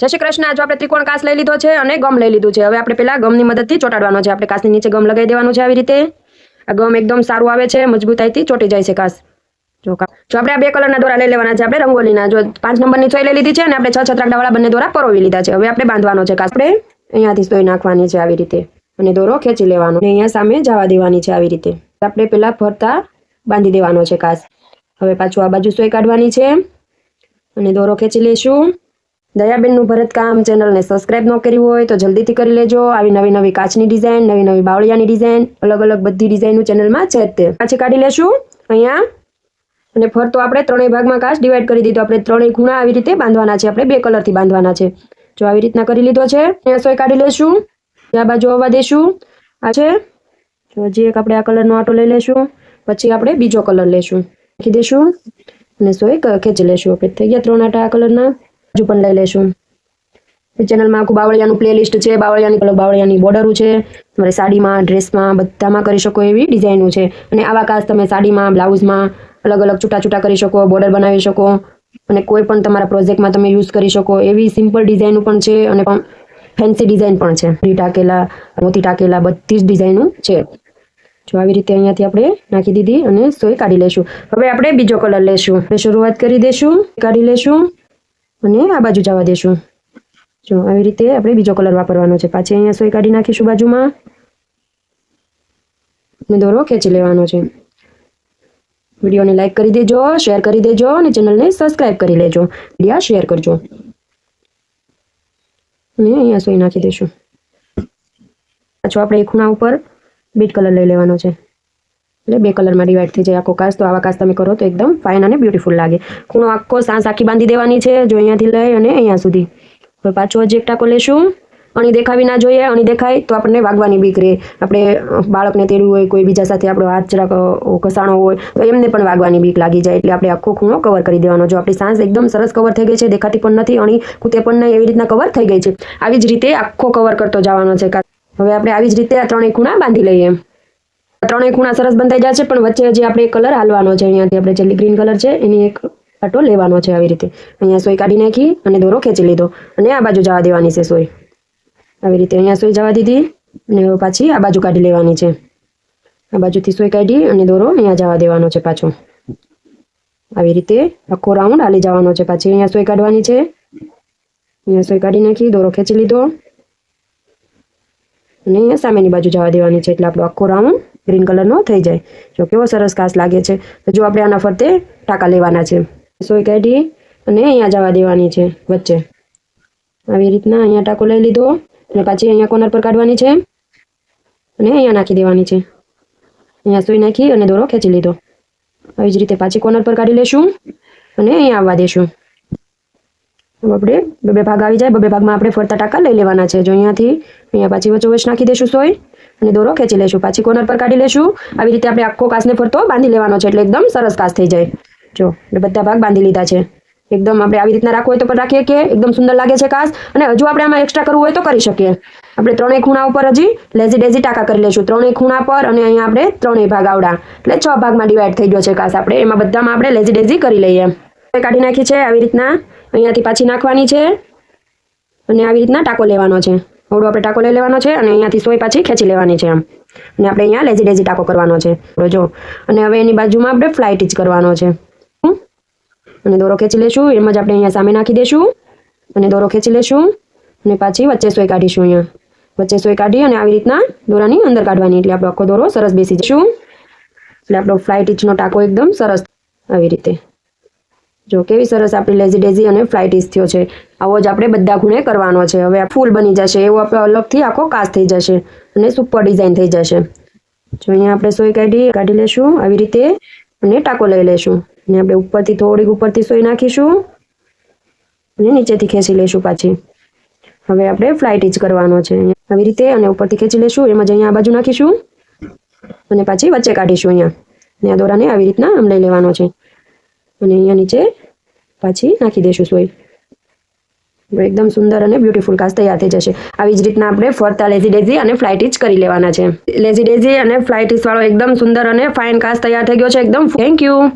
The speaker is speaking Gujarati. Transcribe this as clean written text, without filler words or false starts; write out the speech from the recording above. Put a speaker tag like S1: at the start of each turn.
S1: જય શ્રી કૃષ્ણ। જો આપણે ત્રિકોણ કાચ લઈ લીધો છે અને ગમ લઈ લીધું છે। હવે આપણે પહેલા ગમની મદદથી ચોટાડવાનો છે। આપણે કાચની નીચે ગમ લગાવી દેવાનું છે। આવી રીતે આ ગમ એકદમ સારું આવે છે, મજબૂતાઈથી ચોટી જાય છે કાચ। જો આપણે આ બે કલરના દોરા લઈ લેવાના છે। આપણે રંગોલીના જો 5 નંબરની સોય લઈ લીધી છે અને આપણે 6 છત્રાકડાવાળા બંને દોરા પરોવી લીધા છે। હવે આપણે બાંધવાનો છે કાચ। આપણે અહીંયાથી સોય નાખવાની છે આવી રીતે અને દોરો ખેંચી લેવાનો અને અહીંયા સામે જવા દેવાની છે આવી રીતે। આપણે પહેલા ફરતા બાંધી દેવાનો છે કાચ। હવે પાછું આ બાજુ સોય કાઢવાની છે અને દોરો ખેંચી લેશું। દયાબેનનું ભરતકામ ચેનલને સબસ્ક્રાઇબ ન કરી હોય તો જલ્દીથી કરી લેજો। આવી નવી નવી કાચની ડિઝાઇન, નવી નવી બાવળિયાની ડિઝાઇન, અલગ અલગ બધી ડિઝાઇનનું ચેનલમાં છે જ તે। પાછી કાઢી લેશું અહીંયા અને ફરતો આપણે ત્રણેય ભાગમાં કાચ ડિવાઈડ કરી દીધો। આપણે ત્રણેય ખૂણા આવી રીતે બાંધવાના છે। આપણે 2 કલરથી બાંધવાના છે। જો આવી રીતના કરી લીધો છે। અહીંયા સોય કાઢી લેશું, આ બાજુ આવવા દેશું। આ છે જો હજી એક આપણે આ કલરનો આટો લઈ લેશું, પછી આપણે બીજો કલર લેશું, નાખી દેશું અને સોય ખેંચી લેશું। આપણે થઈ ગયા 3 આટા આ કલરના। બાજુ પણ લઈ લેશું। ચેનલમાં આખું બાવળિયાનું પ્લેલિસ્ટ છે। બાવળિયાની બોર્ડરો છે। તમારે સાડીમાં, ડ્રેસમાં બધામાં કરી શકો એવી ડિઝાઇનો છે। અને આવા કાચ તમે સાડીમાં, બ્લાઉઝમાં અલગ અલગ છૂટા છૂટા કરી શકો, બોર્ડર બનાવી શકો અને કોઈ પણ તમારા પ્રોજેક્ટમાં તમે યુઝ કરી શકો એવી સિમ્પલ ડિઝાઇનો પણ છે અને ફેન્સી ડિઝાઇન પણ છે। મોતી ટાકેલા, મોતી ટાકેલા બધી જ ડિઝાઇનો છે। જો આવી રીતે અહીંયાથી આપણે નાખી દીધી અને સોય કાઢી લેશું। હવે આપણે બીજો કલર લેશું। શરૂઆત કરી દેશું, કાઢી લેશું અને આ બાજુ જવા દેશું। જો આવી રીતે આપણે બીજો કલર વાપરવાનો છે। પાછી અહીંયા સોય કાઢી નાખીશું બાજુમાં અને દોરો ખેંચી લેવાનો છે। વિડીયોને લાઈક કરી દેજો, શેર કરી દેજો અને ચેનલને સબસ્ક્રાઇબ કરી લેજો। વિડીયો શેર કરજો અને અહીંયા સોય નાખી દેશું। પાછો આપણે ખૂણા ઉપર બીટ કલર લઈ લેવાનો છે એટલે 2 કલરમાં ડિવાઈડ થઈ જાય આખો કાચ। તો આવા કાચ તમે કરો તો એકદમ ફાઇન અને બ્યુટીફુલ લાગે। ખૂણો આખો સાંસ આખી બાંધી દેવાની છે જો અહીંયાથી લઈ અને અહીંયા સુધી। હવે પાછો હજી એક ટાંકો લેશું। અણી દેખાવી ના જોઈએ, અણી દેખાય તો આપણને વાગવાની બીક રહે। આપણે બાળકને તેડવું હોય, કોઈ બીજા સાથે આપણો હાથ જરાક ઘસાણો હોય તો એમને પણ વાગવાની બીક લાગી જાય। એટલે આપણે આખો ખૂણો કવર કરી દેવાનો। જો આપણી સાંસ એકદમ સરસ કવર થઈ ગઈ છે, દેખાતી પણ નથી, અણી ખૂતે પણ નહીં, એવી રીતના કવર થઈ ગઈ છે। આવી જ રીતે આખો કવર કરતો જવાનો છે। હવે આપણે આવી જ રીતે આ 3 ખૂણા બાંધી લઈએ। 3 ખૂણા સરસ બંધાઈ જાય છે પણ વચ્ચે હજી આપણે એક કલર હાલવાનો છે। અહીંયાથી આપણે જેલી ગ્રીન કલર છે એની એક આટો લેવાનો છે આવી રીતે। અહીંયા સોય કાઢી નાખી અને દોરો ખેંચી લીધો અને આ બાજુ જવા દેવાની છે સોય। આવી રીતે અહીંયા સોય જવા દીધી અને હવે પાછી આ બાજુ કાઢી લેવાની છે। આ બાજુથી સોય કાઢી અને દોરો અહીંયા જવા દેવાનો છે પાછો। આવી રીતે આખો રાઉન્ડ હાલી જવાનો છે। પાછી અહીંયા સોય કાઢવાની છે, અહીંયા સોય કાઢી નાખી, દોરો ખેંચી લીધો અને અહીંયા સામેની બાજુ જવા દેવાની છે એટલે આપણો આખો રાઉન્ડ ગ્રીન કલરનો થઈ જાય। જો કેવો સરસ કાચ લાગે છે। તો જો આપણે આના ફરતે ટાંકા લેવાના છે। સોય કાઢી અને અહીંયા જવા દેવાની છે વચ્ચે। આવી રીતના અહીંયા ટાંકો લઈ લીધો અને પાછી અહીંયા કોર્નર પર કાઢવાની છે અને અહીંયા નાખી દેવાની છે। અહીંયા સોય નાખી અને દોરો ખેંચી લીધો। આવી જ રીતે પાછી કોર્નર પર કાઢી લેશું અને અહીંયા આવવા દેશું। હવે આપણે 2 ભાગ આવી જાય, 2 ભાગમાં આપણે ફરતા ટાંકા લઈ લેવાના છે। જો અહીંયાથી અહીંયા પાછી વચ્ચોવચ નાખી દેશું સોય અને દોરો ખેંચી લેશું। પાછી કોર્નર પર કાઢી લેશું। આવી રીતે આપણે આખો કાચને ફરતો બાંધી લેવાનો છે એટલે એકદમ સરસ કાચ થઈ જાય। જો એટલે બધા ભાગ બાંધી લીધા છે। એકદમ આપણે આવી રીતના રાખવું હોય તો પણ રાખીએ કે એકદમ સુંદર લાગે છે કાચ। અને હજુ આપણે આમાં એક્સ્ટ્રા કરવું હોય તો કરી શકીએ। આપણે 3 ખૂણા ઉપર હજી લેઝી ડેઝી ટાંકા કરી લેશું। 3 ખૂણા પર અને અહીંયા આપણે 3 ભાગ આવડા એટલે 6 ભાગમાં ડિવાઈડ થઈ ગયો છે કાચ। આપણે એમાં બધામાં આપણે લેઝી ડેઝી કરી લઈએ। કાઢી નાખી છે આવી રીતના, અહીંયાથી પાછી નાખવાની છે અને આવી રીતના ટાંકો લેવાનો છે। આવડો આપણે ટાંકો લઈ લેવાનો છે અને અહીંયાથી સોય પાછી ખેંચી લેવાની છે આમ અને આપણે અહીંયા લેઝી ડેઝી ટાંકો કરવાનો છે જો। અને હવે એની બાજુમાં આપણે ફ્લાઇટ જ કરવાનો છે અને દોરો ખેંચી લેશું। એમ જ આપણે અહીંયા સામે નાખી દેશું અને દોરો ખેંચી લેશું અને પાછી વચ્ચે સોય કાઢીશું। અહીંયા વચ્ચે સોય કાઢી અને આવી રીતના દોરાની અંદર કાઢવાની એટલે આપણો આખો દોરો સરસ બેસી જશું। એટલે આપણો ફ્લાઇટ ઇચનો ટાંકો એકદમ સરસ આવી રીતે। જો કેવી સરસ આપણી લેઝી ડેઝી અને ફ્લાઇટ ઇચ થયો છે। આવો જ આપણે બધા ખૂણે કરવાનો છે। હવે આ ફૂલ બની જશે એવો આપણો અલગથી આખો કાચ થઈ જશે અને સુપર ડિઝાઇન થઈ જશે। જો અહીંયા આપણે સોય કાઢી લેશું આવી રીતે અને ટાંકો લઈ લેશું અને આપણે ઉપરથી થોડીક ઉપરથી સોય નાખીશું અને નીચેથી ખેંચી લેશું પાછી। હવે આપણે ફ્લાઇટ ઇચ કરવાનો છે આવી રીતે અને ઉપરથી ખેંચી લેશું। એમ જ અહીંયા આ બાજુ નાખીશું અને પાછી વચ્ચે કાઢીશું। અહીંયા ને આ દોરાને આવી રીતના આમ લઈ લેવાનો છે અને અહીંયા નીચે પાછી નાખી દેશું સોય। એકદમ સુંદર અને બ્યુટીફુલ કાચ તૈયાર થઈ જશે। આવી જ રીતના આપણે ફરતા લેઝી ડેઝી અને ફ્લાઇટ ઇચ કરી લેવાના છે। લેઝી ડેઝી અને ફ્લાઇટ ઇચ વાળો એકદમ સુંદર અને ફાઇન કાચ તૈયાર થઈ ગયો છે એકદમ। Thank you.